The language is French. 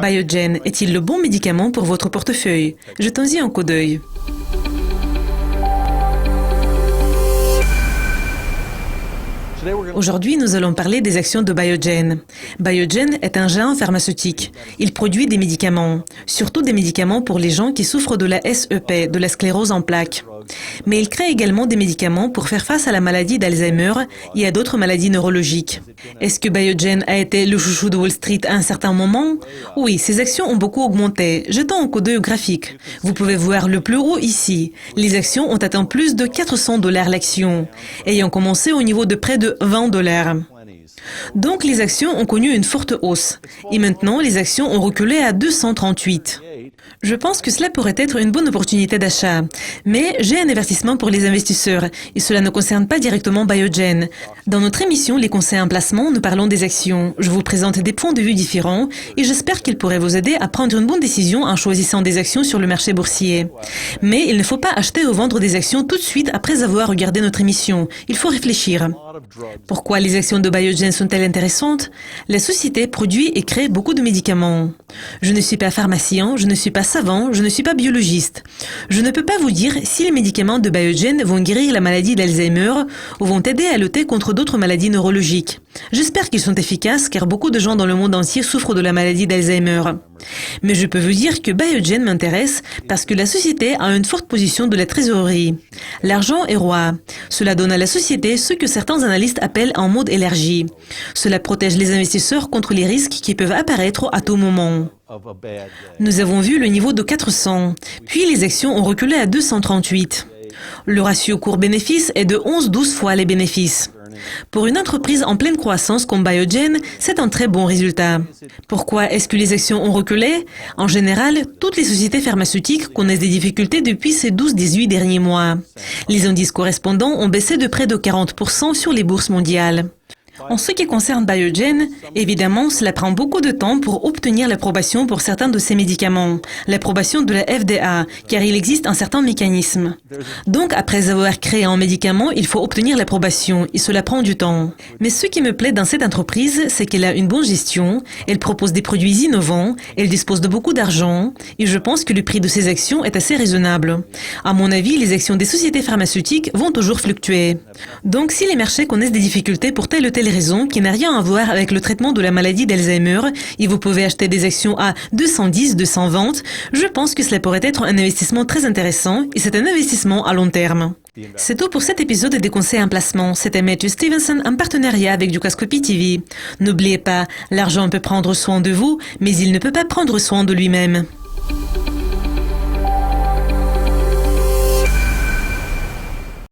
Biogen est-il le bon médicament pour votre portefeuille? Jetons-y un coup d'œil. Aujourd'hui, nous allons parler des actions de Biogen. Biogen est un géant pharmaceutique. Il produit des médicaments, surtout des médicaments pour les gens qui souffrent de la SEP, de la sclérose en plaques. Mais il crée également des médicaments pour faire face à la maladie d'Alzheimer et à d'autres maladies neurologiques. Est-ce que Biogen a été le chouchou de Wall Street à un certain moment? Oui, ses actions ont beaucoup augmenté. Jetons un coup d'œil au graphique. Vous pouvez voir le plus haut ici. Les actions ont atteint plus de 400 $ l'action, ayant commencé au niveau de près de 20 $. Donc les actions ont connu une forte hausse. Et maintenant, les actions ont reculé à 238. Je pense que cela pourrait être une bonne opportunité d'achat. Mais j'ai un avertissement pour les investisseurs, et cela ne concerne pas directement Biogen. Dans notre émission Les conseils en placement, nous parlons des actions. Je vous présente des points de vue différents, et j'espère qu'ils pourraient vous aider à prendre une bonne décision en choisissant des actions sur le marché boursier. Mais il ne faut pas acheter ou vendre des actions tout de suite après avoir regardé notre émission. Il faut réfléchir. Pourquoi les actions de Biogen sont-elles intéressantes? La société produit et crée beaucoup de médicaments. Je ne suis pas pharmacien, je ne suis pas savant, je ne suis pas biologiste. Je ne peux pas vous dire si les médicaments de Biogen vont guérir la maladie d'Alzheimer ou vont aider à lutter contre d'autres maladies neurologiques. J'espère qu'ils sont efficaces car beaucoup de gens dans le monde entier souffrent de la maladie d'Alzheimer. Mais je peux vous dire que Biogen m'intéresse parce que la société a une forte position de la trésorerie. L'argent est roi. Cela donne à la société ce que certains analystes appellent un mode élargi. Cela protège les investisseurs contre les risques qui peuvent apparaître à tout moment. Nous avons vu le niveau de 400, puis les actions ont reculé à 238. Le ratio cours-bénéfice est de 11-12 fois les bénéfices. Pour une entreprise en pleine croissance comme Biogen, c'est un très bon résultat. Pourquoi est-ce que les actions ont reculé? En général, toutes les sociétés pharmaceutiques connaissent des difficultés depuis ces 12-18 derniers mois. Les indices correspondants ont baissé de près de 40% sur les bourses mondiales. En ce qui concerne Biogen, évidemment, cela prend beaucoup de temps pour obtenir l'approbation pour certains de ces médicaments, l'approbation de la FDA, car il existe un certain mécanisme. Donc, après avoir créé un médicament, il faut obtenir l'approbation, et cela prend du temps. Mais ce qui me plaît dans cette entreprise, c'est qu'elle a une bonne gestion, elle propose des produits innovants, elle dispose de beaucoup d'argent, et je pense que le prix de ses actions est assez raisonnable. À mon avis, les actions des sociétés pharmaceutiques vont toujours fluctuer. Donc, si les marchés connaissent des difficultés pour telle ou telle raison qui n'a rien à voir avec le traitement de la maladie d'Alzheimer et vous pouvez acheter des actions à 210, 220, je pense que cela pourrait être un investissement très intéressant et c'est un investissement à long terme. C'est tout pour cet épisode des conseils en placement. C'était Matthew Stevenson en partenariat avec Dukascopy TV. N'oubliez pas, l'argent peut prendre soin de vous, mais il ne peut pas prendre soin de lui-même.